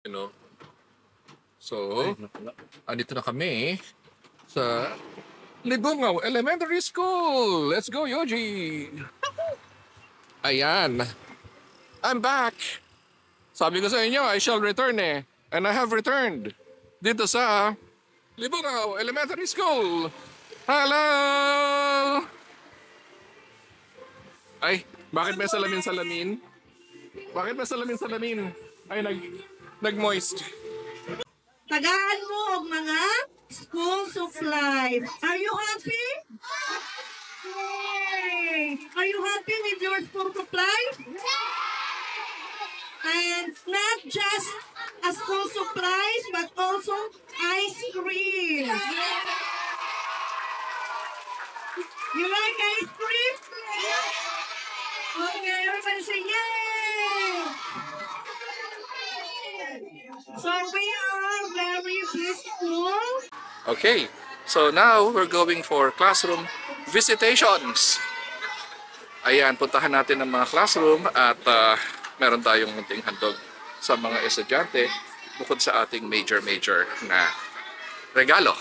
You know? So, andito na kami sa Libungaw Elementary School. Let's go, Yoji! Ayan. I'm back. Sabi ko sa inyo, I shall return eh. And I have returned. Dito sa Libungaw Elementary School. Hello! Ay, bakit may salamin-salamin? Bakit may salamin-salamin? Ay, nag-moist. Tagaan mo og mga schools of life. Are you happy? Yay! Are you happy with your schools of life? And not just a school supplies, but also ice cream. You like ice cream? Okay, everybody say yay! So we are very peaceful. Okay, so now we're going for classroom visitations. Ayan, puntahan natin ang mga classroom at meron tayong munting handog sa mga estudyante bukod sa ating major na regalo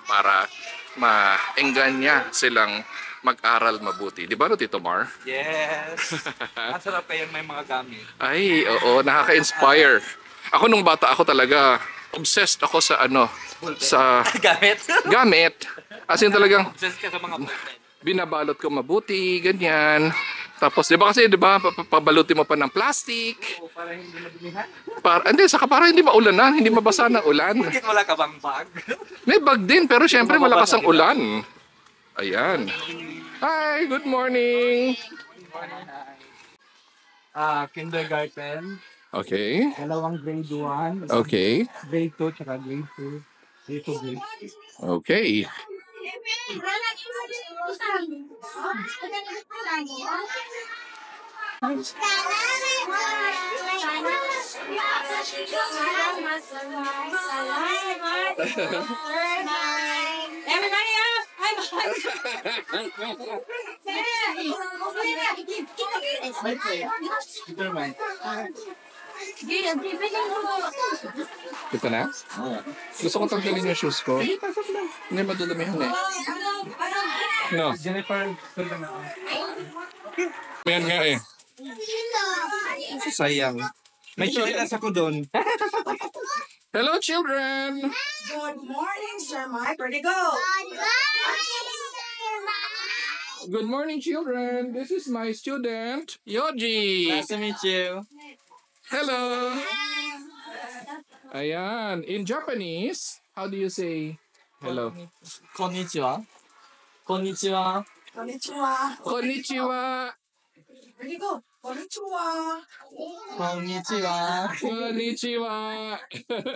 para maengganyo silang mag-aral mabuti. Di ba, no, Tito Mar? Yes! Ang sarap kayang may mga gamit. Ay, oo, nakaka-inspire. Ako nung bata ako talaga, obsessed ako sa sa Gamit? gamit. As in talagang Obsessed ka sa mga pulpen. binabalot ko mabuti, ganyan. Tapos, di ba kasi, di ba, pabalutin mo pa ng plastic. Oo, para hindi madumihan. Para hindi maulanan, hindi mabasa ng ulan. Bakit wala ka bang bag? May bag din, pero syempre malakas ang ulan. Ayan. Hi, good morning. Kindergarten. Okay. Dalawang grade 1. Okay. Grade 2, tsaka grade 2. Dito grade. Okay. Everybody up! Superman. Ito na? Gusto ko tanggalin yung shoes ko. Hindi madudumihan eh. No. Jennifer, tulad na ako. Yan nga eh. Sayang. May choice ako doon. Hello, children! Good morning, Sir Mike. Where'd you go? Good morning, children. This is my student, Yoji. Nice to meet you. Hello. Ayan. In Japanese, how do you say hello? Konnichiwa. Konnichiwa. Konnichiwa. Konnichiwa. Where'd you go? Konnichiwa. Konnichiwa. Konnichiwa.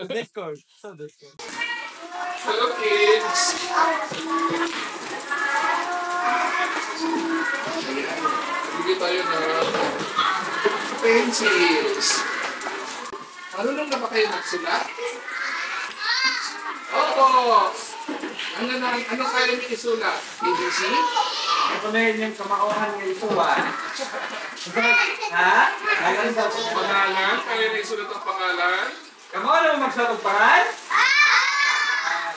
Discord. So Discord. Hello, kids. Bigyan tayo ng pencils. Marunong na ba kayo magsulat? Oo. Ano kaya niyo isulat? ABC? Ito na yun yung kamakuhan ng isuwan. Ha? Ngayon sa Pangalan? Kaya niyo isulat ang pangalan? Kamu ano magsulat ng pangalan?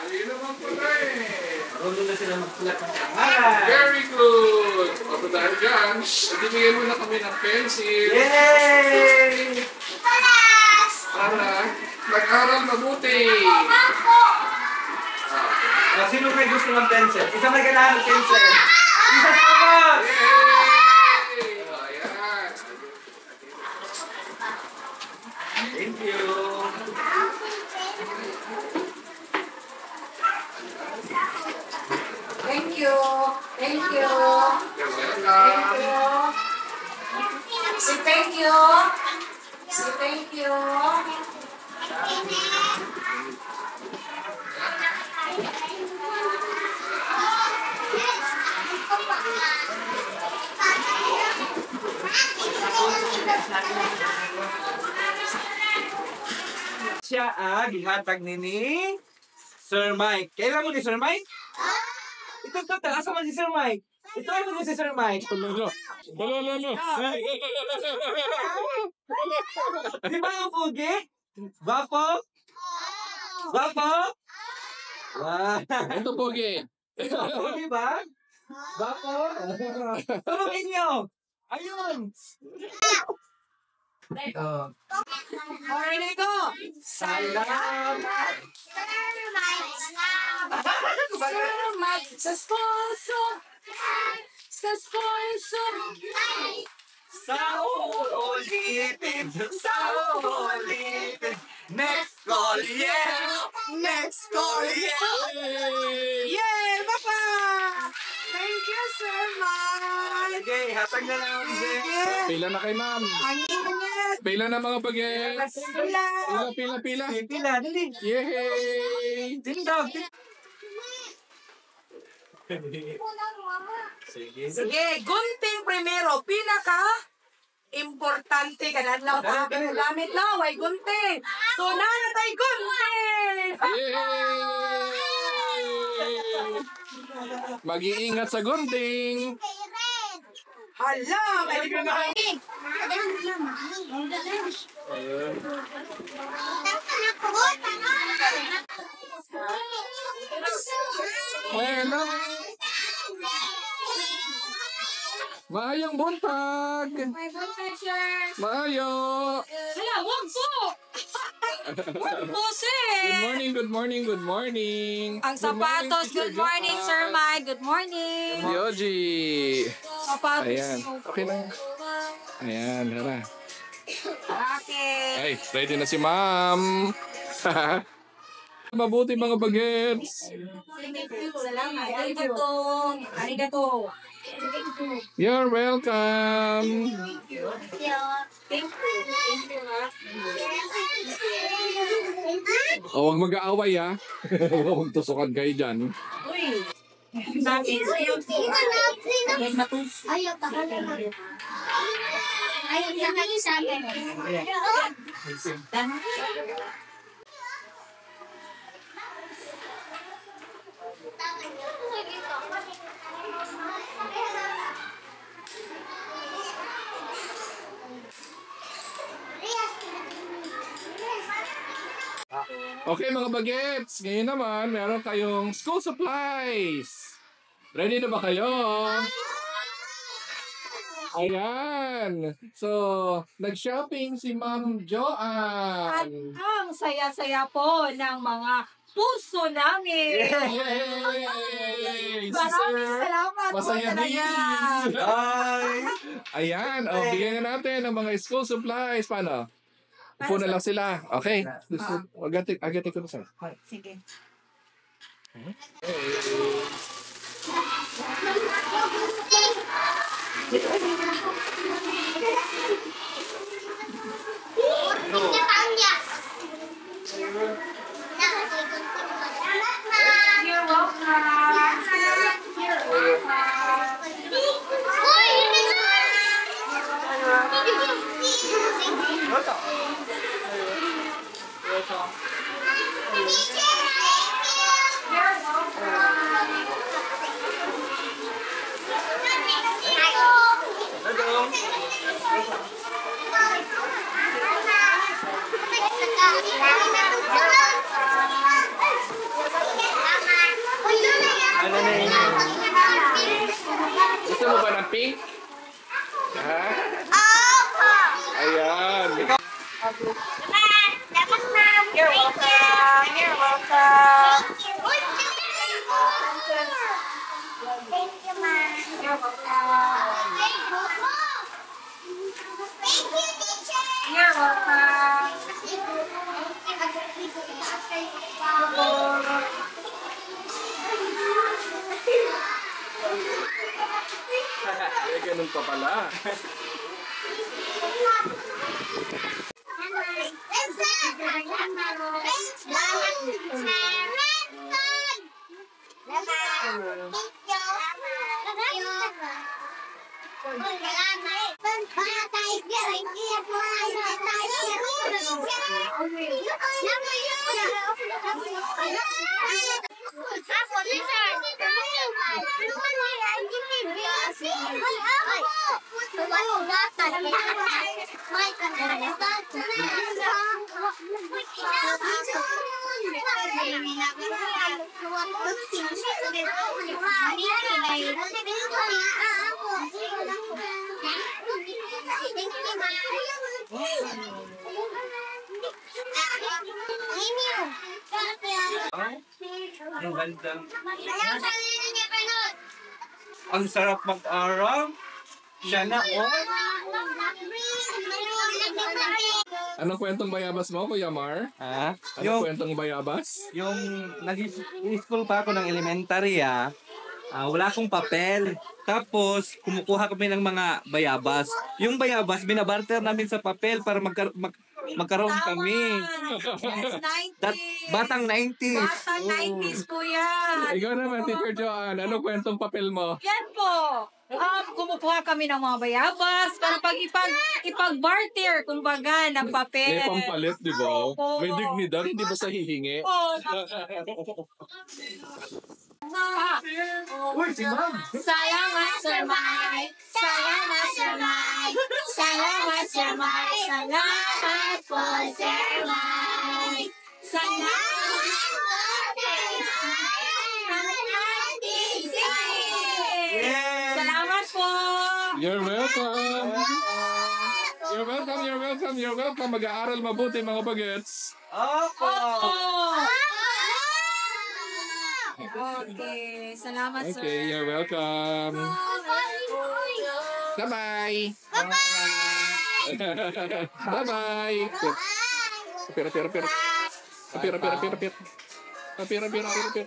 Ayun naman pala eh. Marunong na sila magsulat ng pangalan. Very good! O so dahil dyan, bibigyan mo na kami ng pencil Yay! para mag-aral mabuti. Sino may gusto ng pencil? Isa may kailangan ng pencil. Isa naman! Yay! O, ayan. Thank you. Thank you. Thank you. You're welcome. Say thank you. Say thank you. Siya gihatag ni Sir Mike. Kailan mo ni Sir Mike? Ito, asa man si Sir Mike? Ito mo si Sir Mike. Balala. Di ba ang pugi? Gwapo? Gwapo? Wow. Ito pogi. Pogi ba? Gwapo? Tulungin niyo! Ayun! Oh. Alright, go! Salamat! Salamat sa sponsor! Sa sponsor! Sa uulitin! Sa uulitin! Next call, yeah! Next call, yeah! Yay! Papa! Thank you, Sir Mike! Okay, hatag na lang ako sir. Pila na kay ma'am. Ang ingat! Pila na mga bagets. Sila! Pila. Pila, dali. Yay! Dali daw. Sige. Sige, gunting primero. Pinaka importante ka na lang sa aking gamit na. Way gunting. So, nanatay gunting! Yay! Mag-iingat sa gunting. Hala! May Hello! Maayong buntag! May buntag, sir. Maayo! Hala, wag po! Wag po, sir! Good morning! Ang sapatos, good morning, Sir Mike. Good morning. Yoji! Sapatos. Ayan, okay lang. Ayan, tara. Okay. Ay, ready na si ma'am! Mabuti mga bagets! Salamat. Arigato. Arigato. You're welcome! Thank you. Thank you. O, huwag mag-aaway ha. Huwag tusukan kayo dyan. Uy. Sabi sa'yo. Ayaw pa ka naman. Ayaw niya kayo sa akin. Okay mga bagets, ngayon naman meron kayong school supplies. Ready na ba kayo? Ayan. So, nag-shopping si Ma'am At Joanne. ang saya-saya po ng mga puso namin. Yay! Si Maraming Sir, salamat po masaya talaga. din. Bye! Ayan, bigyan na natin ng mga school supplies. Paano? Upo na lang sila. Okay. Agati ko na sa'yo. Sige. You're Ano na yun? Gusto mo ba ng pink? Ha? Ayan. You're welcome. You're welcome. Thank you, Ma. You're welcome. Thank you, teacher. You're welcome. Ganun pa pala. Ako, Ang ganda. Ang sarap mag-aral. Siya na, oh. Anong kwentong bayabas mo, Kuya Mar? Ha? Anong kwentong bayabas? Yung nag-school pa ako ng elementary, wala akong papel. Tapos, kumukuha kami ng mga bayabas. Yung bayabas, binabarter namin sa papel para magkaroon kami. Yes, 90s. Batang 90s. Batang 90s po yan. Ikaw naman, Teacher Joanne, anong kwentong papel mo? Yan po. Kumukuha kami ng mga bayabas para ipag-barter, kumbaga, ng papel. May pampalit, di ba? Oo. May dignidad, hindi ba sa hihingi? Oh, Uy, si Ma'am! Salamat, Sir Mike. Salamat, Sir Mike. Salamat, Sir Mike. Salamat po, Sir Mike. Salamat po, Sir Mike. Yes! Salamat po. You're welcome! You're welcome, you're welcome, you're welcome. Mag-aaral mabuti, mga bagets. Opo! Okay, salamat, sir. Okay, you're welcome. Bye-bye! Bye-bye! Pira, pira, pira. Pira, pira, pira, pira. Pira, pira, pira, pira.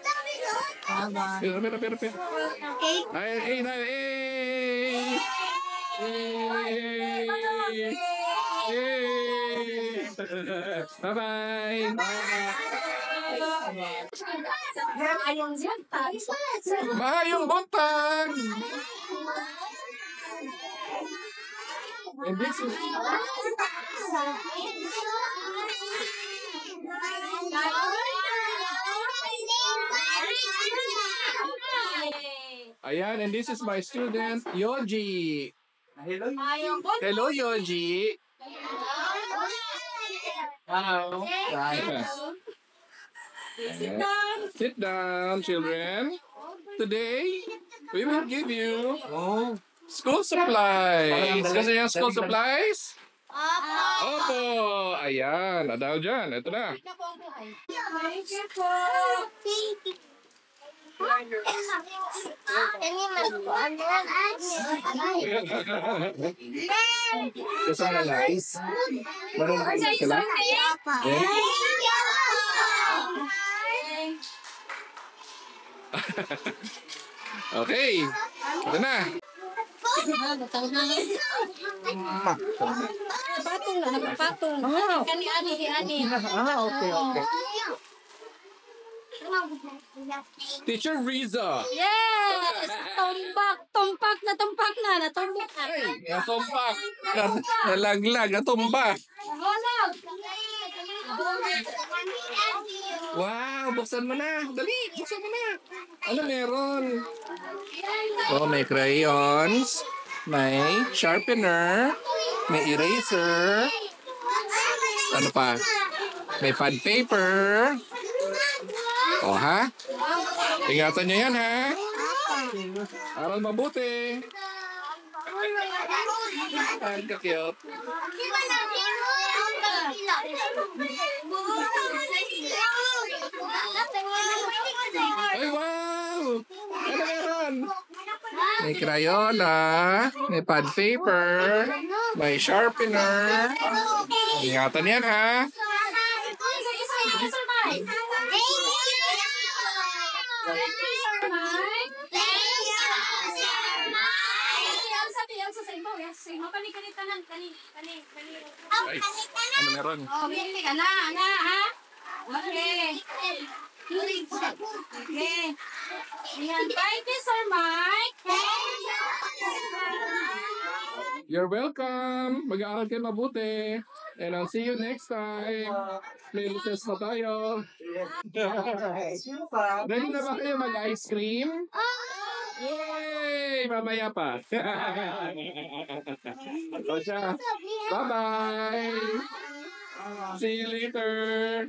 Bye-bye. Pira, pira, pira, pira. Okay. Ay, ay, ay, ay. Bye-bye! Maayong buntag! And this is... Ayan, and this is my student, Yoji. Hello. Hello, Yoji. Hello. Sit down, children. Today, we will give you Oh. school supplies. Kasi yung school supplies? Opo. Ayan, adaw dyan. Ito na. Thank you po. Gusto mo na nice? Marunong ka sila? Okay. Ito na. Patong na, nagpatong. Kani, ani. Okay, okay. Teacher Riza. Yes! Tumpak na. Natumbak Ay, natumba. Nalaglag, natumba. Honor! Wow, buksan mo na. Dali, buksan mo na. Ano meron? Oh, may crayons. May sharpener. May eraser. Ano pa? May pad paper. Oh, ha? Ingatan nyo yan, ha? Aral mabuti. Ay, ka-cute. Ay, wow! Ano meron? May crayola, may pad paper, may sharpener. Ingatan yan, ha? Ay, ano meron? ha? Okay. Okay. Ayan. Thank you, Sir Mike. You're welcome. Mag-aaral kayo mabuti. And I'll see you next time. May recess na tayo. Ready na ba kayo mag-ice cream? Yay! mamaya pa. O siya. Bye-bye. See you later.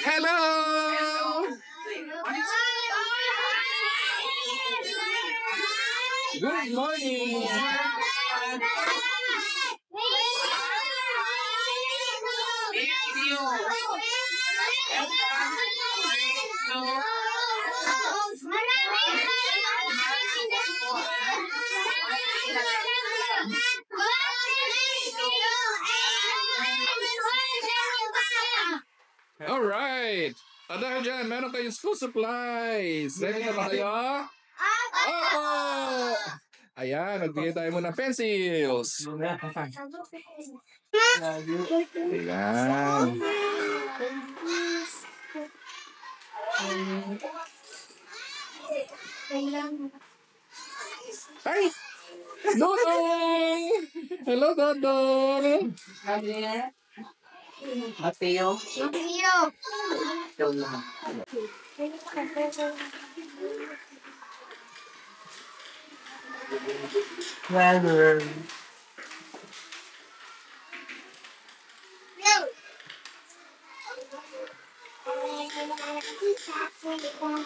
Hello! Good morning! Alright! Tanda dyan, meron kayong school supplies. Ready na ba kayo? Opo! Ayan, nagbigay tayo muna ng pencils. Ayan. Ay! Dodong! Hello, Dodong! Mateo. Weather.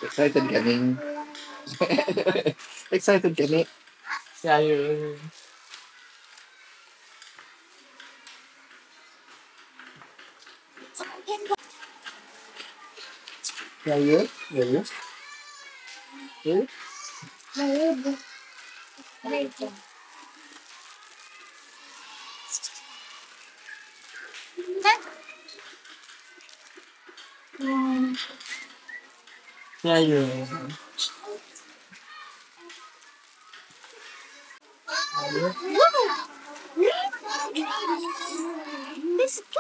Excited kami. Excited kami. Weather. Ayun, ayun. Weather. Let's go.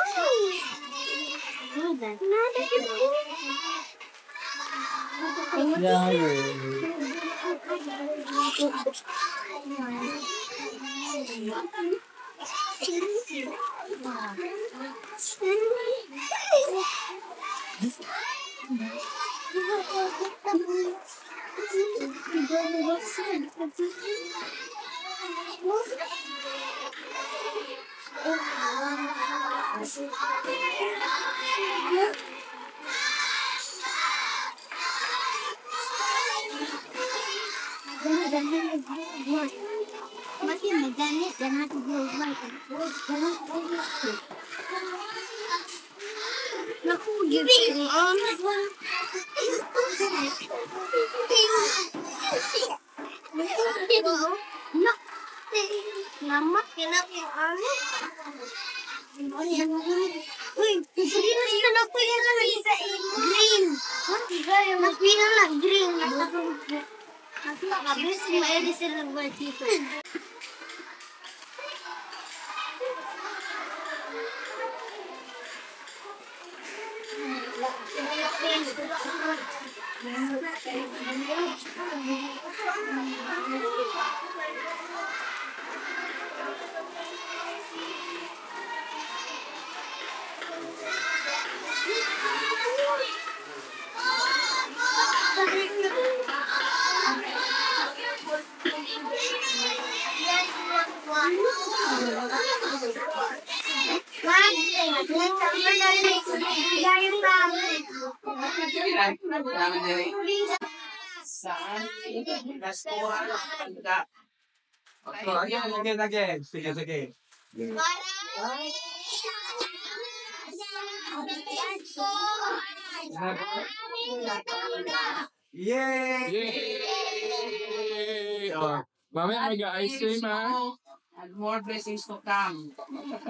Masih meganit dan aku global. Aku gitu. Nak, nama kenapa yang aneh? Wih, ini kenapa yang green? Mas bilang lah green. Aku nggak habis semuanya disuruh buat itu. Again. Sige. Yay! Yay! Oh, mamaya mag-ice cream ha. And more blessings to come.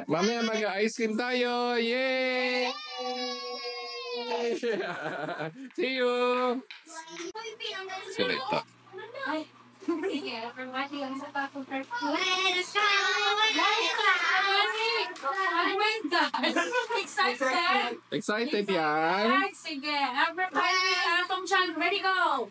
Mamaya mag-ice cream tayo. Yay! See you! Select. Excited? Excited yan? Sige. Everybody, atong child, ready, go!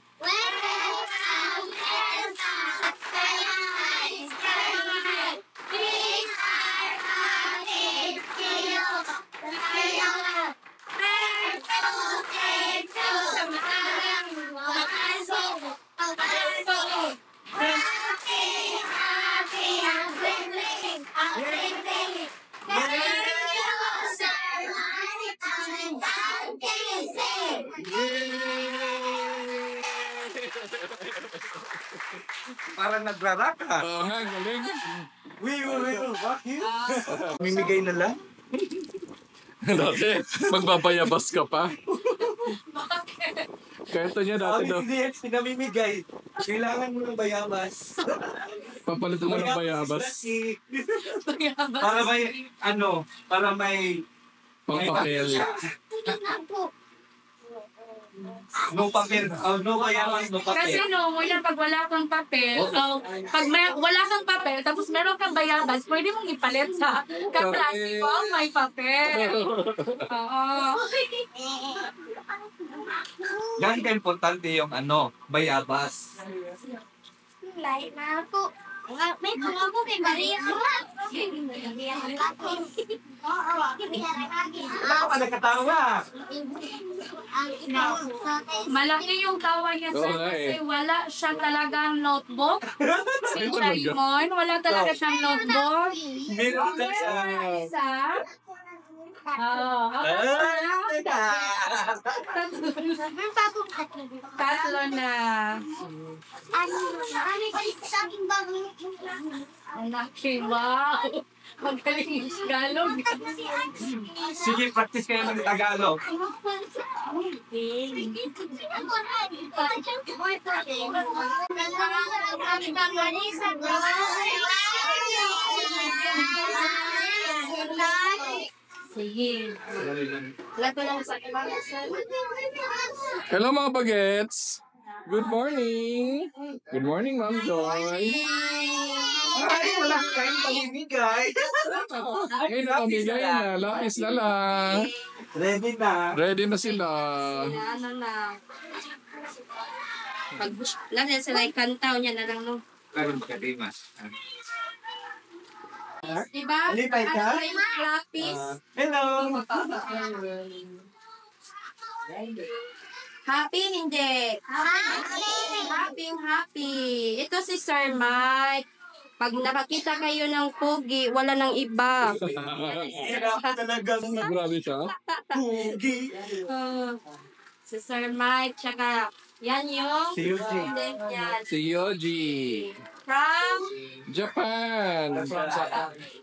Parang nagraraka. Oo nga, galing. Bakit? Mimigay na lang? Dati, magbabayabas ka pa. Kwento niya dati daw. Hindi yan sinamimigay. Kailangan mo ng bayabas. Papalitan mo ng bayabas. Kasi, para may, para may Pangpapel. no papel. No bayabas, no Kasi papel. wala pag wala kang papel, pag wala kang papel, tapos meron kang bayabas, pwede mong ipalit sa kaplastiko, may papel. Oo. Yan ka importante yung bayabas. Lain na ako. May mga ko kay Maria. Wala ka nagkatawa. Malaki yung tawa niya sir Oo nga kasi eh. wala siya talagang notebook. Si Ay, talaga? Raymond, wala talaga siyang notebook. Meron ka siya. Isa. Oo. Tatlo na. Anak siya. Magaling yung Tagalog. Sige, practice kayo ng Tagalog. Sige. Lato lang sa Hello mga bagets! Good morning! Good morning, Ma'am Joy! Ay, wala kayong pamimigay. Ngayon na pamigay na, lapis na lang. Ready na. Ready na sila. ano na. Pag lang sila ikantaw niya na lang no. Karoon ka, Dimas. Diba? Alipay ka? Lapis. Hello. Happy hindi. Happy. Ito si Sir Mike. Pag nakakita kayo ng pogi, wala nang iba. Talagang Grabe siya. pugi. Si Sir Mike, tsaka yan yung Si Yuji. student yan. Si Yoji. From Japan.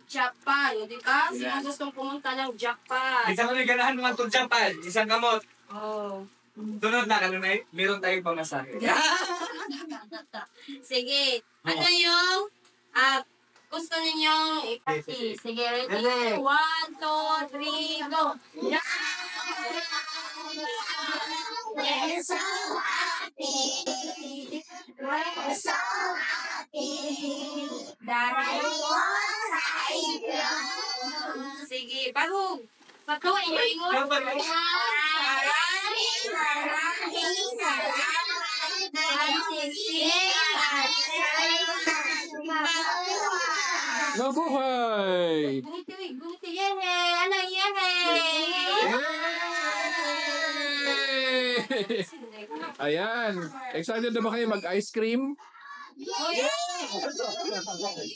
Japan, di ba? Sino gustong pumunta ng Japan? Isang ganahan naman itong Japan. Isang kamot. Oh. Sunod na kanunay. Meron tayong pamasahe. Sige. Ano yung gusto ninyong ipati? Sige, ready? Ready. 1, 2, 3, go! We're so happy. We're so happy. Daray. Sige, bagong. Patuloy niyo ingon. Maraming salamat. Mabuhay! Gumiti yehe. Ano yehe? Yay! Ayan. Excited na ba kayo mag-ice cream?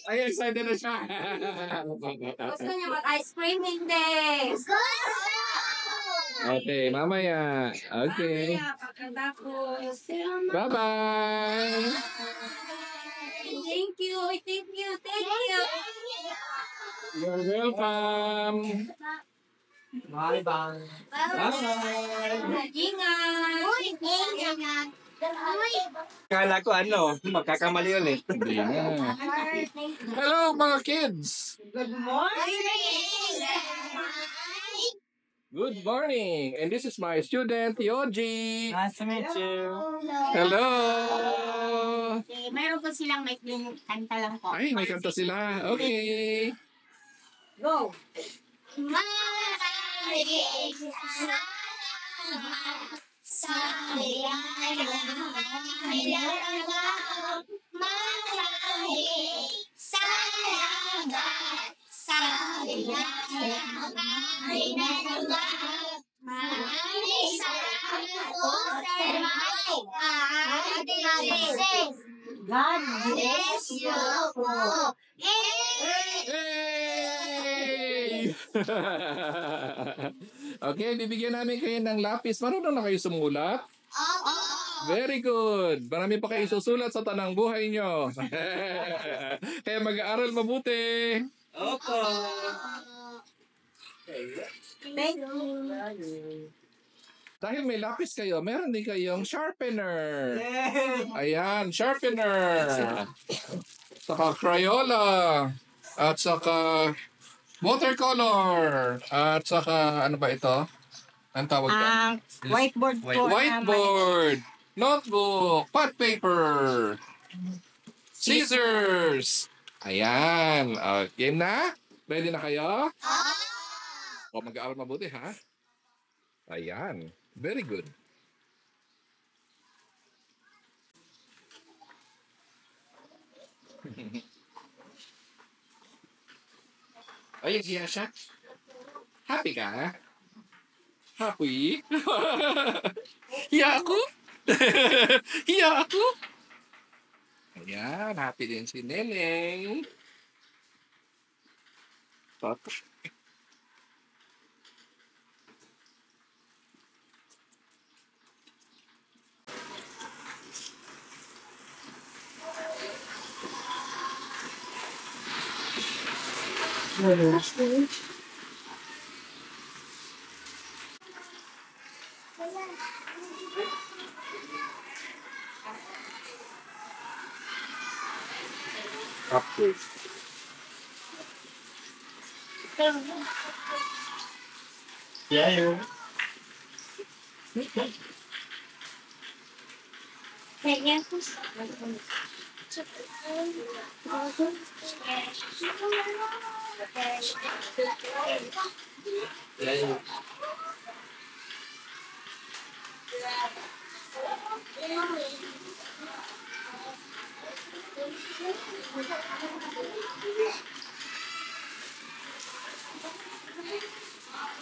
Ay, excited na siya. Gusto niyo mag-ice cream? Hindi. Okay, mamaya. Okay. Mamaya, pagkatapos. Bye-bye! Thank you. You're welcome! Bye-bye. Ingat. Kala ko magkakamali ulit. Hindi na. Hello mga kids! Good morning! And this is my student, Yoji! Nice to meet you. Hello! Meron po silang may kanta lang po. Ay, may kanta sila. Okay. Go. Maraming salamat sa maraming salamat sa maraming salamat po, Sir Mike. Ate Princess. God bless you po. Hey! Okay, bibigyan namin kayo ng lapis. Marunong na kayo sumulat? Opo. Very good. Marami pa kayo isusulat sa tanang buhay nyo. Kaya mag-aaral mabuti. Opo. Thank you. Dahil may lapis kayo, meron din kayong sharpener. Yay! Ayan, sharpener. Saka Crayola. At saka watercolor. At saka, ano ba ito? Ang tawag ka? Whiteboard po. Whiteboard. Notebook. Pad paper. Scissors. Ayan. Game na? Ready na kayo? O, mag-aaral mabuti, ha? Ayan. Very good. Ay, hiya siya. Happy ka? Happy? Hiya ako? Hiya ako? Ayan, happy din si Neneng. Tapos,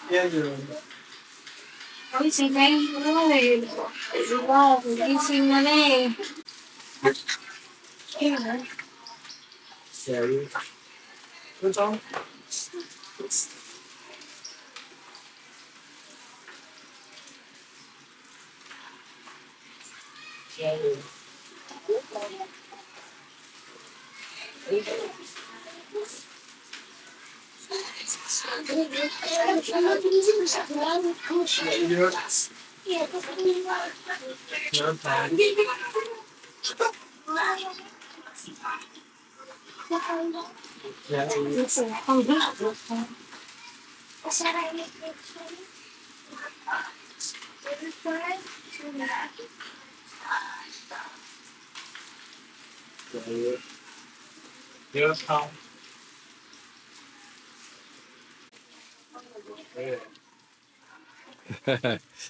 Kaya po. Gising na yun eh. Wow, gising na na eh.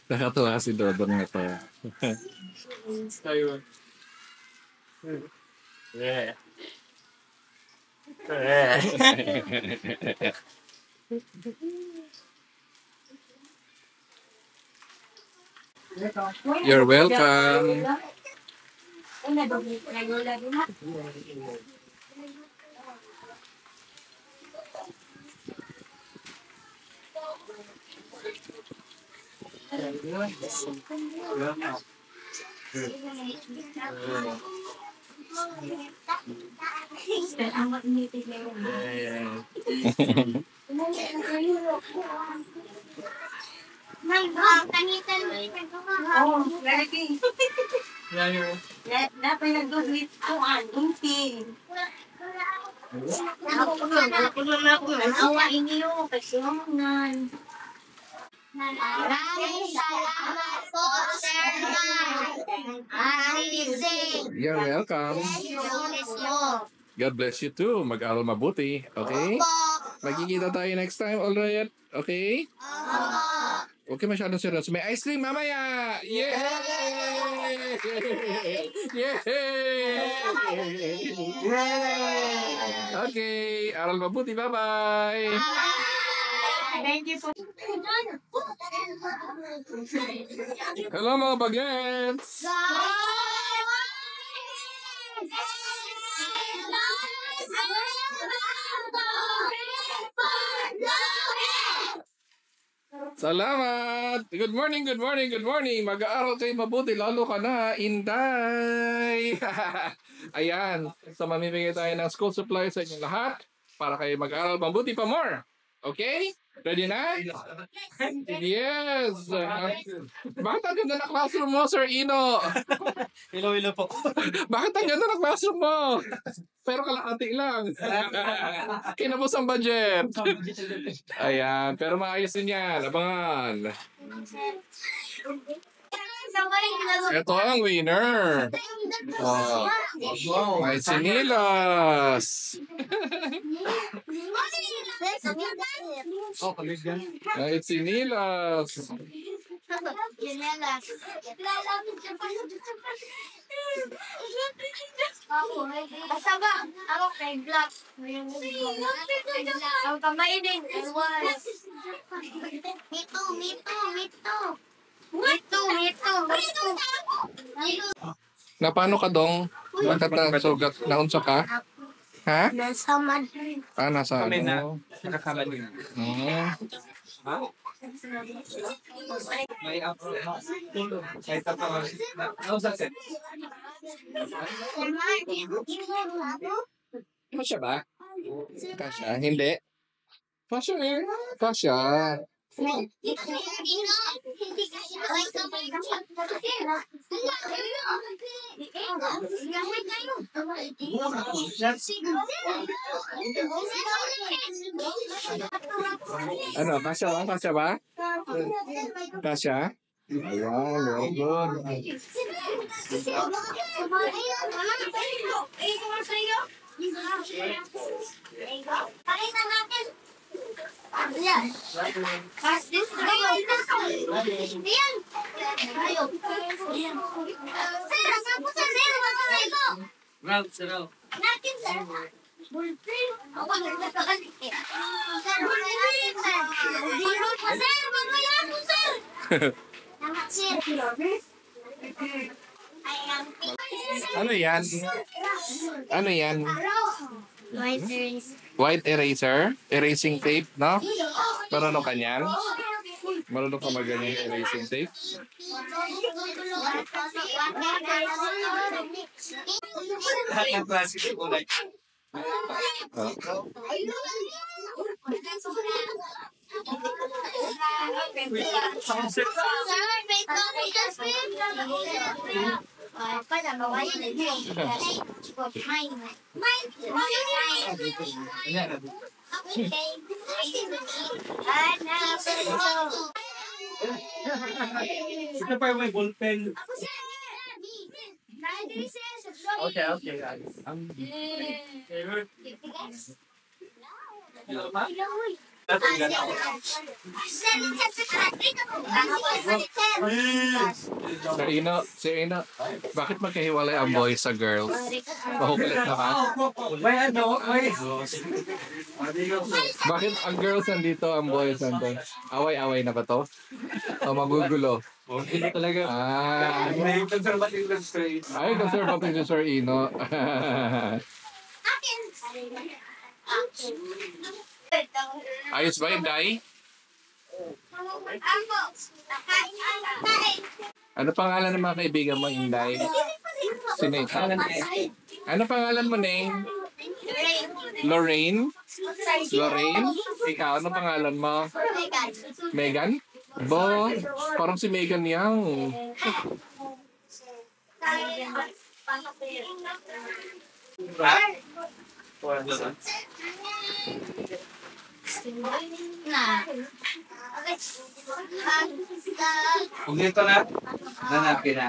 nakatuwa si Dodong na to. You're welcome. Kanitan mo Oh, ready. Napay nag-do-it ko ang inti. Ako naman ako nanawain niyo kasi mangan. Maraming salamat po, Sir Mike. You're welcome. God bless you too. Mag-aral mabuti. Okay? Magkikita tayo next time, alright? Okay? Okay, masyadong seryoso. May ice cream mamaya! Yay! Yay! Okay, aral mabuti. Bye-bye! Thank you po. Hello mga bagets! Salamat! Good morning, good morning, good morning. Mag-aaral kayo mabuti, lalo ka na, Inday! Ayan, so mamimigay tayo ng school supplies sa inyong lahat para kayo mag-aaral mabuti pa more. Okay? Ready na? Yes! Bakit ang ganda na classroom mo, Sir Ino? Hello po. Bakit ang ganda na classroom mo? Pero kalahati lang. Kinabos ang budget. Ayan, pero maayos din yan. Abangan. Ito ang winner. Oh, may sinilas. Oh, kalig yan. May sinilas. Basta ba? Ako kay Black. Ang pamainin. Mito. Na paano ka dong? Bakit na sugat? Naunsa ka? Ha? Nasa Madrid. Ah, nasa Kami na. ano? Nakakala niyo. Ha? May apro. Kahit pa pa. Ano sa set? Kasya ba? Kasya? Hindi. Kasya eh. Kasya. Ano? Kasya ba? Kasya ba? Kasya? Ayan, very good. Pakita natin. Ayan. This Ayan. Sir, saan po sa sir? Round, zero. Natin, sir. Bullpen. Ako, nagtatakan. Sir, natin, sir. Bullpen po, sir. Mamaya po, sir. Namat, sir. Ano yan? Ano yan? White erase. White eraser? Erasing tape, no? Marunong ka niyan? Marunong ka mag-ganyan yung erasing tape? Lahat ng klase ko like. Ito pa yung may ballpen. Okay, guys. Sir Ino, bakit magkahiwalay ang boys sa girls? Mahukulit na ka? May ano? May... Bakit ang girls nandito, ang boys nandito? Away-away na ba to? O magugulo? Hindi talaga. Ah, May conservative lang straight. ay, conservative si Sir Ino. Ayos ba, Inday? Ano pangalan ng mga kaibigan mo, Inday? Si Nate. Ano pangalan mo, Nate? Lorraine? Lorraine? Ikaw, ano pangalan mo? Megan? Bo, parang si Megan Young. Kung dito na, nanapin na.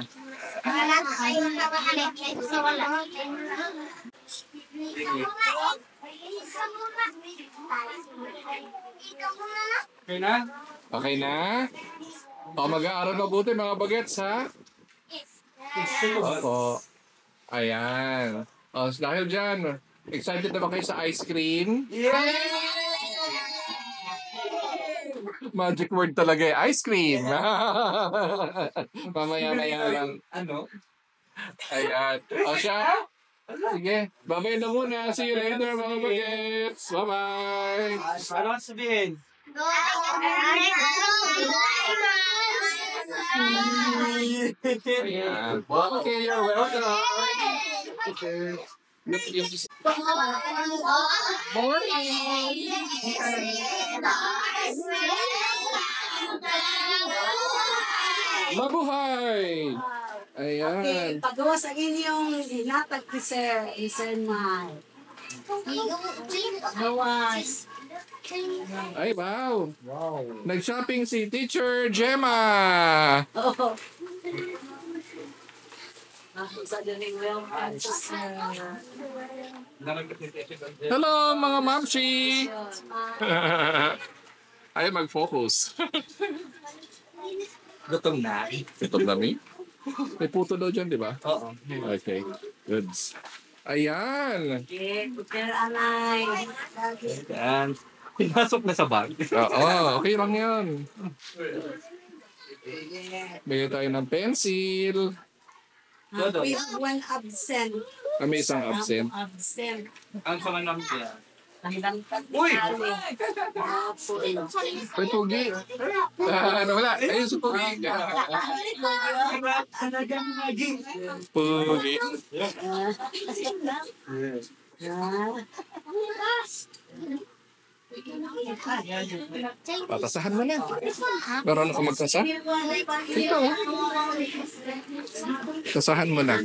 Okay na? Okay na? O, mag-aaral mabuti mga bagets, ha? Opo. Ayan. O, dahil dyan, excited na ba kayo sa ice cream? Magic word talaga eh. Ice cream. Mamaya-maya lang. Ano? Ayan. O siya? Sige. Bye-bye na muna. See you later mga bagets. Bye-bye. Ano ang sabihin? Ayan. Okay, you're welcome. Mabuhay! Okay, Ayan. pagawa sa inyong hinatag ni Sir Mal. Gawas. Ay, wow. Nag-shopping si Teacher Gemma. Oo. Sa daling welcome to Sir. Hello, mga mamshi! Ay, mag-focus. Gutom na. Ito dami. May puto daw dyan, di ba? Oo. Okay, goods. Ayan. Okay, Sir Anay. Yan. Pinasok na sa bag. Oo, okay lang yan. Bigay tayo ng pencil. Dodo. We have one absent. Kami isang absent. Absent. Ang sama ng siya. Uy! Ay, Pugi. Ano wala? Ayun si Pugi. Ano dyan lagi? Pugi. Patasahan mo na. Meron ako magtasa? Ikaw. Tasahan mo na.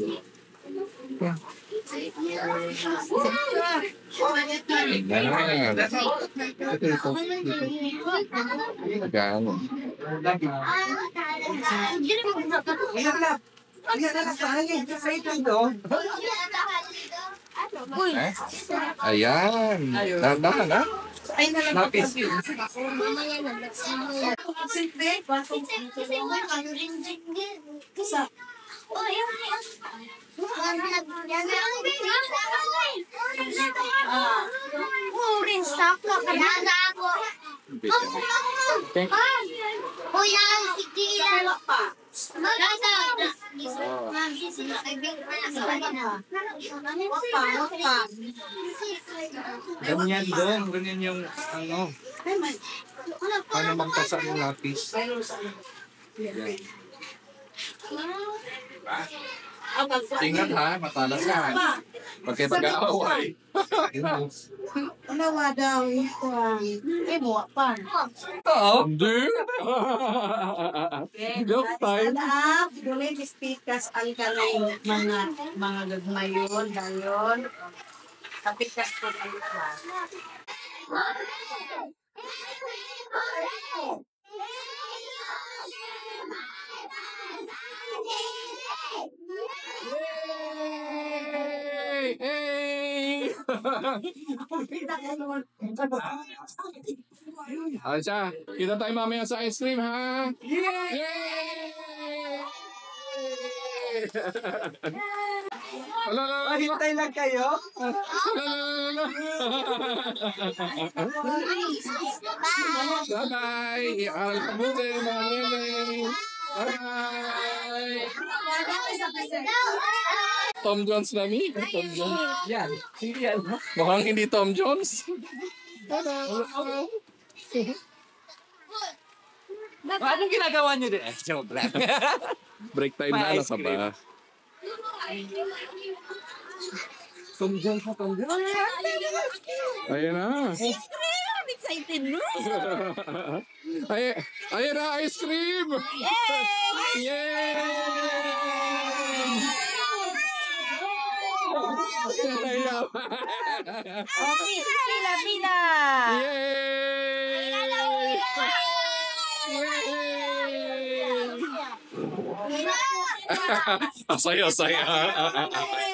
Ganun. Ganun. Ayan. Dahan ha? Ay, Lapis. Ganyan doon. Ganyan yung ano. Paano magtasa ng lapis? Ingat ha, matalas ka. Pag kayo mag-aaway. Unawa daw ito ang buwa pa. Hindi. Joke time. Up, duli pikas ang kanay mga gagmayon dayon. Kapikas ko ang class. Hey! Hey! Asya, kita tayo mamaya sa ice cream, ha? Yay! Ala, Hintay lang kayo. Bye-bye! Iaral ka muna, mga nene! Bye-bye! Tom Jones na mi? Tom Jones. Yan. Hindi yan. Mukhang hindi Tom Jones. Bye-bye! Anong ginagawa niyo din? Joke lang. Break time na, May nasa ice cream. ba? Tumjong sa tumjong. Ayan na. Excited no? Ayan na, ice cream! Yay! Pila. Yay! Yay! Saya.